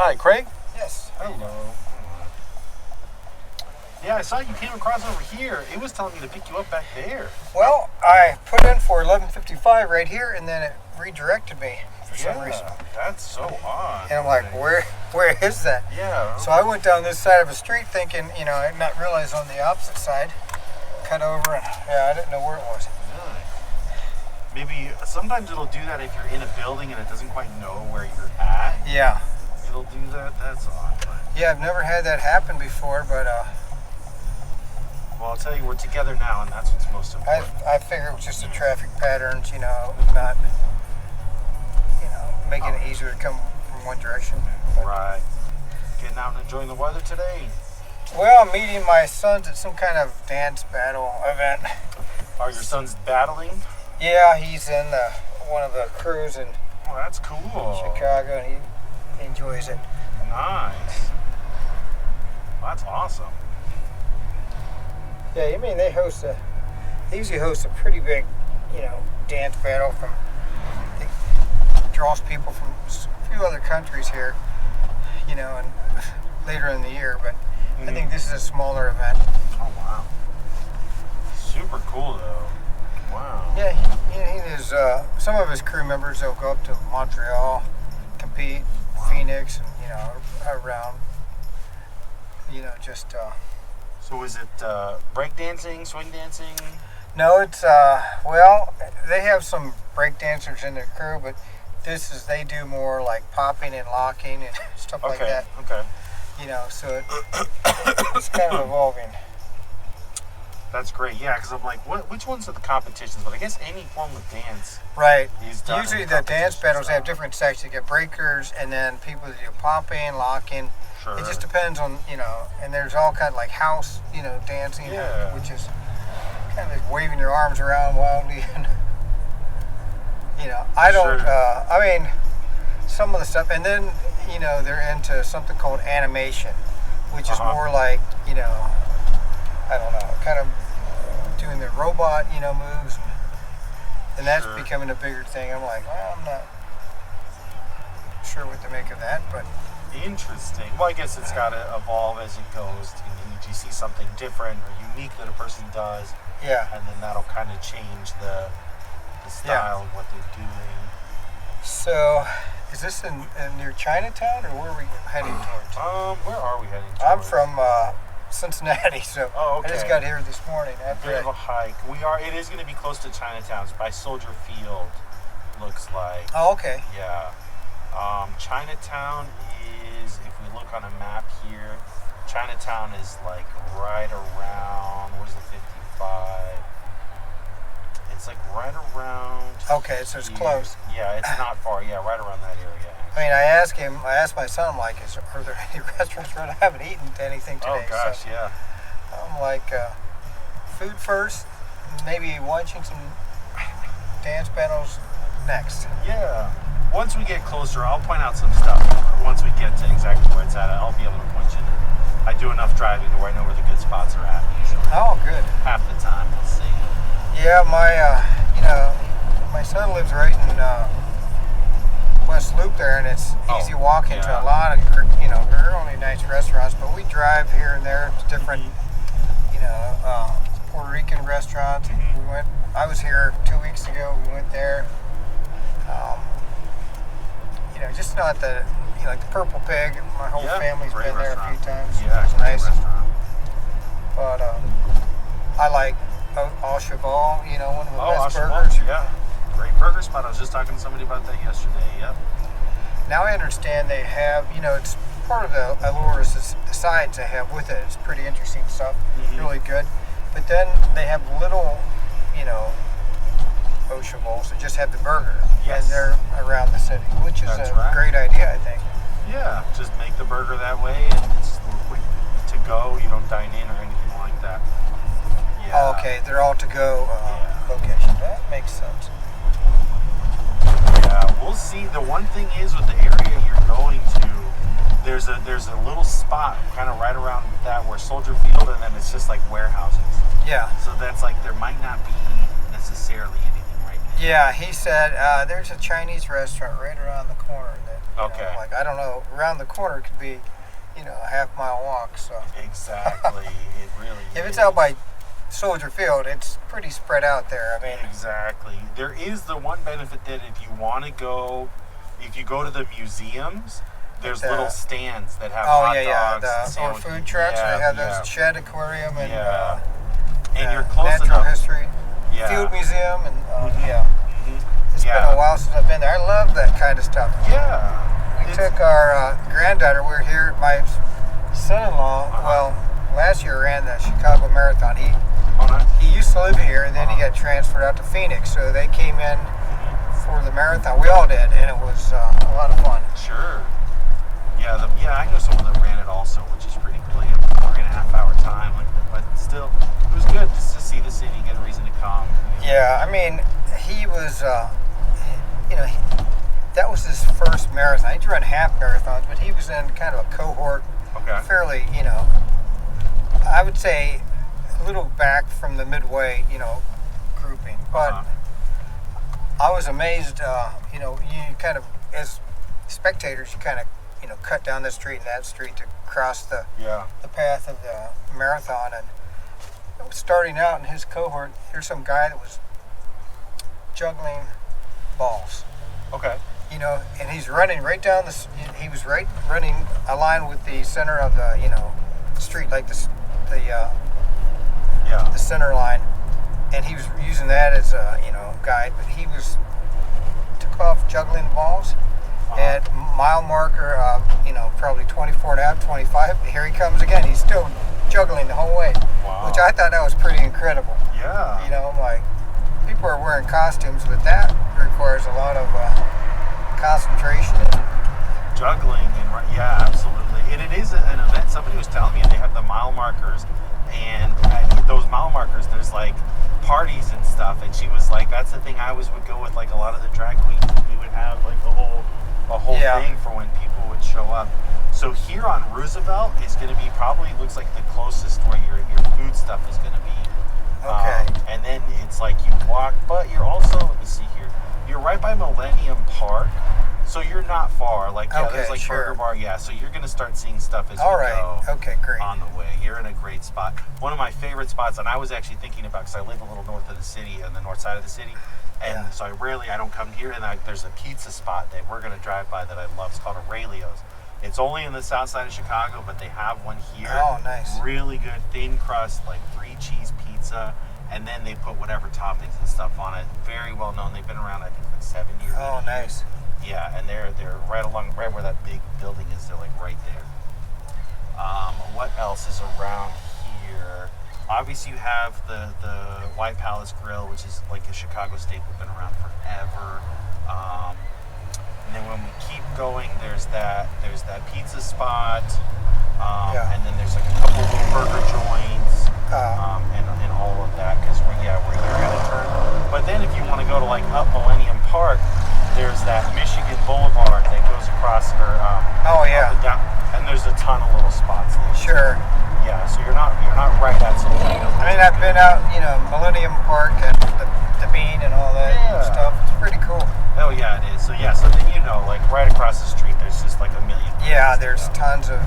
Hi, Craig. Yes. Hello. Yeah, I saw you came across over here. It was telling me to pick you up back there. Well, I put in for 11:55 right here, and then it redirected me for some reason. That's so odd. And I'm like, where is that? Yeah. So I went down this side of the street thinking, I did not realize on the opposite side. Cut over, and I didn't know where it was. Really? Maybe sometimes it'll do that if you're in a building and it doesn't quite know where you're at. Yeah. It'll do that. That's odd. But... Yeah, I've never had that happen before, but well, I'll tell you, we're together now, and that's what's most important. I figure it was just the traffic patterns, not, making it easier to come from one direction. Right. Getting out and enjoying the weather today. Well, I'm meeting my sons at some kind of dance battle event. Are your sons battling? Yeah, he's in one of the crews in that's cool. Chicago, and he enjoys it. Nice. Well, that's awesome. Yeah, they usually host a pretty big, dance battle it draws people from a few other countries here, and later in the year, but I think this is a smaller event. Oh, wow. Super cool, though. Wow. Yeah, he is, some of his crew members, they'll go up to Montreal, compete, Phoenix, and, around, just... So is it break dancing, swing dancing? No, it's, they have some break dancers in their crew, but they do more like popping and locking and stuff like that. Okay. So it's kind of evolving. That's great, yeah, because I'm like, which ones are the competitions? But I guess any form of dance. Right. Is done. Usually the dance battles have different sections. You get breakers, and then people that do popping, locking. Sure. It just depends on, and there's all kind of like house, dancing, which is kind of like waving your arms around wildly. And, I don't, some of the stuff, and then, they're into something called animation, which is more like, I don't know, kind of doing the robot, moves, and that's becoming a bigger thing. I'm like, well, I'm not sure what to make of that, but... Interesting. Well, I guess it's got to evolve as it goes. You see something different or unique that a person does. Yeah. And then that'll kind of change the style of what they're doing. So, is this in near Chinatown, or where are we heading towards? Where are we heading towards? I'm from Cincinnati, so I just got here this morning. Bit of a hike. It is going to be close to Chinatown. It's by Soldier Field, looks like. Oh, okay. Yeah. Chinatown is, if we look on a map here, Chinatown is like right around, where's the 55? It's like right around. Okay, so it's close. Yeah, it's not far. Yeah, right around that area. I asked my son, I'm like, are there any restaurants where I haven't eaten anything today? Oh gosh, yeah. I'm like, food first, maybe watching some dance battles next. Yeah. Once we get closer, I'll point out some stuff. Once we get to exactly where it's at, I'll be able to point you to. I do enough driving to where I know where the good spots are at usually. Oh, good. Half the time, we'll see. Yeah, my son lives right in West Loop there, and it's easy walking to a lot of, really nice restaurants. But we drive here and there to different, Puerto Rican restaurants. I was here 2 weeks ago. We went there. Just not like the Purple Pig. My whole family's been there a few times. Yeah, it's nice. Restaurant. But I like Au Cheval, one of the best burgers. Yeah, great burger spot. I was just talking to somebody about that yesterday. Yep. Now I understand they have, it's part of the allure is the sides they have with it. It's pretty interesting stuff. Really good. But then they have little, Au Chevals that just have the burger. Yes. And they're around the city, which is great idea, I think. Yeah, just make the burger that way, and it's quick to go. You don't dine in or anything like that. Yeah. Oh, okay, they're all to go location. That makes sense. Yeah, we'll see. The one thing is with the area you're going to, there's a little spot kind of right around that where Soldier Field, and then it's just like warehouses. Yeah. So that's like there might not be necessarily anything right now. Yeah, he said there's a Chinese restaurant right around the corner that Okay. Like, I don't know, around the corner could be, a half-mile walk. So Exactly. It really if it's is. out by Soldier Field, it's pretty spread out there. I mean, Exactly. There is the one benefit that if you go to the museums, there's little stands that have hot dogs and or sandwiches. food trucks. Yeah, They have yeah. those Shed Aquarium and And you're close Natural enough. History Yeah. Field Museum, and Mhm. it's been a while since I've been there. I love that kind of stuff. Yeah. We took our granddaughter. We were here. My son-in-law, well, last year ran the Chicago Marathon. Oh, nice. He used to live here, and then he got transferred out to Phoenix. So they came in for the marathon. We all did, and it was a lot of fun. Sure. Yeah, I know someone that ran it also, which is pretty cool. 3.5 hour time, but still, it was good just to see the city, get a reason to come. Yeah, I mean, he was, that was his first marathon. He'd run half marathons, but he was in kind of a cohort, fairly, I would say a little back from the midway, grouping. But I was amazed, you kind of, as spectators, you kind of, cut down this street and that street to cross the path of the marathon. And starting out in his cohort, here's some guy that was juggling balls. Okay. And he's running right down he was running a line with the center of the, street, like the center line. And he was using that as a, guide, but he took off juggling the balls. At mile marker, probably 24 and a half, 25. Here he comes again. He's still juggling the whole way, which I thought that was pretty incredible. Yeah. I'm like, people are wearing costumes, but that requires a lot of concentration. Juggling absolutely. And it is an event. Somebody was telling me they have the mile markers, and those mile markers, there's like parties and stuff. And she was like, that's the thing. I always would go with like a lot of the drag queens. We would have like a whole thing for when people would show up. So here on Roosevelt is going to be probably looks like the closest where your food stuff is going to be. Okay. And then it's like you walk, but you're also, let me see here, you're right by Millenium Park, so you're not far. Like, there's like Burger Bar, so you're going to start seeing stuff as you go. Okay, great. On the way. You're in a great spot. One of my favorite spots, and I was actually thinking about, because I live a little north of the city, on the north side of the city, and so I don't come here, and there's a pizza spot that we're going to drive by that I love. It's called Aurelio's. It's only in the south side of Chicago, but they have one here. Oh, nice. Really good, thin crust, like 3-cheese pizza, and then they put whatever toppings and stuff on it. Very well known. They've been around, I think, like 7 years. Oh, nice. Yeah, and they're right where that big building is. They're like right there. What else is around here? Obviously, you have the White Palace Grill, which is like a Chicago staple, been around forever. And then when we keep going, there's that pizza spot, and then there's like a couple little burger joints, and all of that, because we're going to turn. But then if you want to go to like up Millennium Park, there's that Michigan Boulevard that goes across her. Up and down, and there's a ton of little spots there. Sure. Yeah, so you're not right at some. I mean, I've been out, Millennium Park and the Bean and all that stuff. It's pretty cool. Oh yeah, it is. So then like right across the street, there's just like a million. Yeah, there's tons of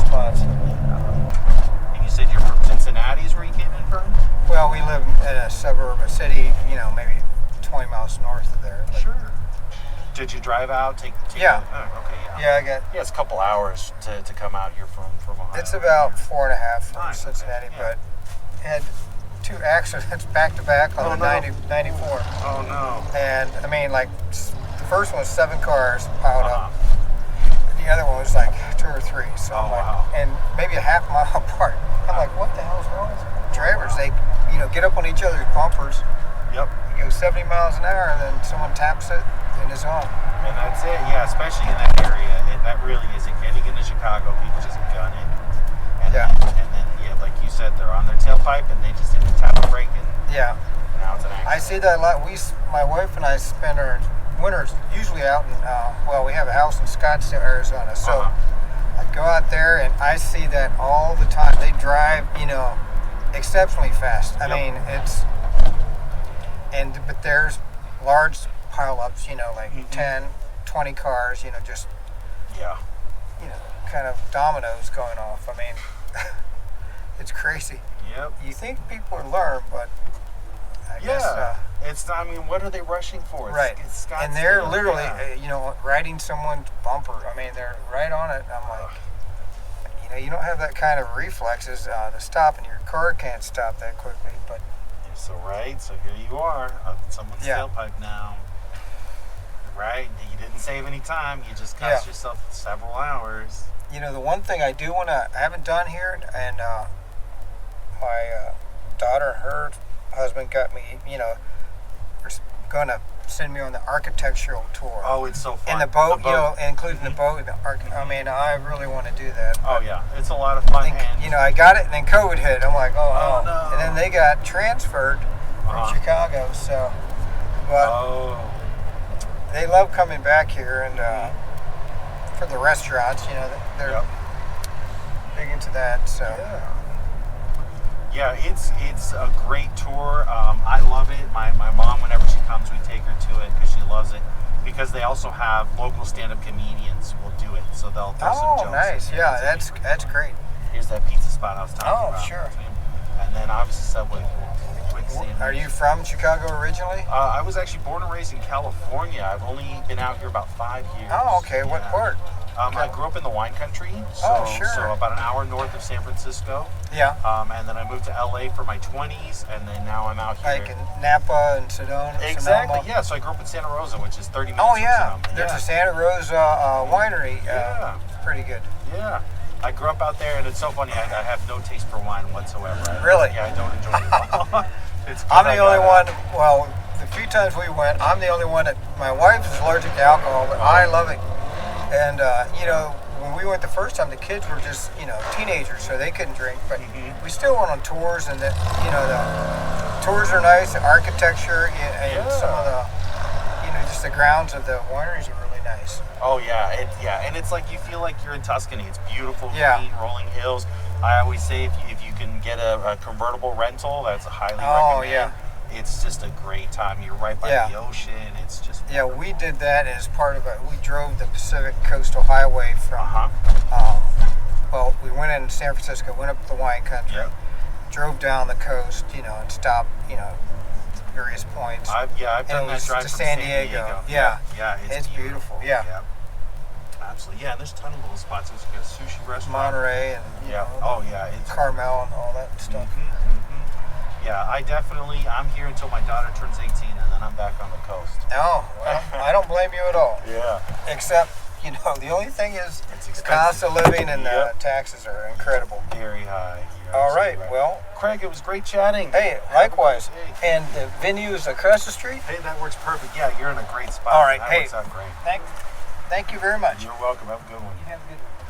spots. And you said you're from Cincinnati, is where you came in from? Well, we live in a suburb, a city, maybe 20 miles north of there. But sure. Did you drive out? Okay, Yeah, I got. Yeah, it's a couple hours to come out here from Ohio. It's about 4.5 from Nice, Cincinnati, okay, but had 2 accidents back to back on the 94. Oh no. And I mean, like, the first one was 7 cars piled up. The other one was like 2 or 3. So I'm like, and maybe a half mile apart. I'm like, what the hell's wrong with drivers? They, get up on each other's bumpers. Yep. You go 70 miles an hour, and then someone taps it and it's on. And that's it. Yeah, especially in that area. That really is it. Getting into Chicago, people just gun it. And then, like you said, they're on their tailpipe and they just hit the tap brake and now it's an accident. I see that a lot. My wife and I spend our winters usually out in, we have a house in Scottsdale, Arizona. So I go out there and I see that all the time. They drive, exceptionally fast. I mean, but there's large pileups, like 10, 20 cars, just, Yeah. kind of dominoes going off. I mean, it's crazy. Yep. You think people would learn, but I guess. It's. I mean, what are they rushing for? Right. It's Scottsdale, And they're literally, yeah. riding someone's bumper. I mean, they're right on it. I'm like, you don't have that kind of reflexes to stop, and your car can't stop that quickly. But You're so right. So here you are, someone's Yeah. tailpipe now. Right. You didn't save any time. You just cost yourself several hours. the one thing I haven't done here, and my daughter, her husband got me, going to send me on the architectural tour. Oh, it's so fun. In the boat, including the boat. I mean, I really want to do that. Oh yeah, it's a lot of fun. I got it, and then COVID hit. I'm like, Oh, no. And then they got transferred from Chicago. So, but they love coming back here, and for the restaurants, they're big into that. So. Yeah, it's a great tour. I love it. My mom, whenever she comes, we take her to it because she loves it. Because they also have local stand-up comedians will do it, so they'll throw some jokes. Oh, nice. in Yeah, there. that's great. Here's that pizza spot I was talking about. Oh, sure. And then obviously Subway, quick sandwich. Are you from Chicago originally? I was actually born and raised in California. I've only been out here about 5 years. Oh, okay. What part? I grew up in the wine country, so, Oh, sure. so about an hour north of San Francisco. Yeah. And then I moved to LA for my 20s, and then now I'm out here. Like in Napa and Sedona. Exactly, Sonoma. yeah. So I grew up in Santa Rosa, which is 30 minutes Oh, from yeah. Sonoma. There's a Santa Rosa winery. Yeah. Pretty good. Yeah. I grew up out there, and it's so funny. I have no taste for wine whatsoever. Really? Yeah, I don't enjoy it at all. It's I'm good the I only got one. Well, the few times we went, I'm the only one that. My wife is allergic to alcohol, but I love it. And when we went the first time, the kids were just teenagers, so they couldn't drink. But we still went on tours, and the tours are nice. The architecture and some of the just the grounds of the wineries are really nice. Oh yeah, and it's like you feel like you're in Tuscany. It's beautiful, green, rolling hills. I always say if you can get a convertible rental, that's a highly recommend. Yeah. It's just a great time. You're right by the ocean. It's just yeah. We did that as part of it. We drove the Pacific Coastal Highway from. Well, we went in San Francisco, went up the wine country, drove down the coast, and stopped, various points. I've done that drive to from San Diego. Yeah, it's beautiful. Yeah. Absolutely. Yeah, and there's a ton of little spots. There's a sushi restaurant. Monterey and it's Carmel and all that stuff. Yeah, I'm here until my daughter turns 18, and then I'm back on the coast. Oh, well, I don't blame you at all. Yeah. Except, the only thing is It's the cost of living and the taxes are incredible. Very high. All right, well. Craig, it was great chatting. Hey, likewise. And the venue is across the street? Hey, that works perfect. Yeah, you're in a great spot. All right, That hey. works out great. Thank you very much. You're welcome. Have a good one. You have a good one.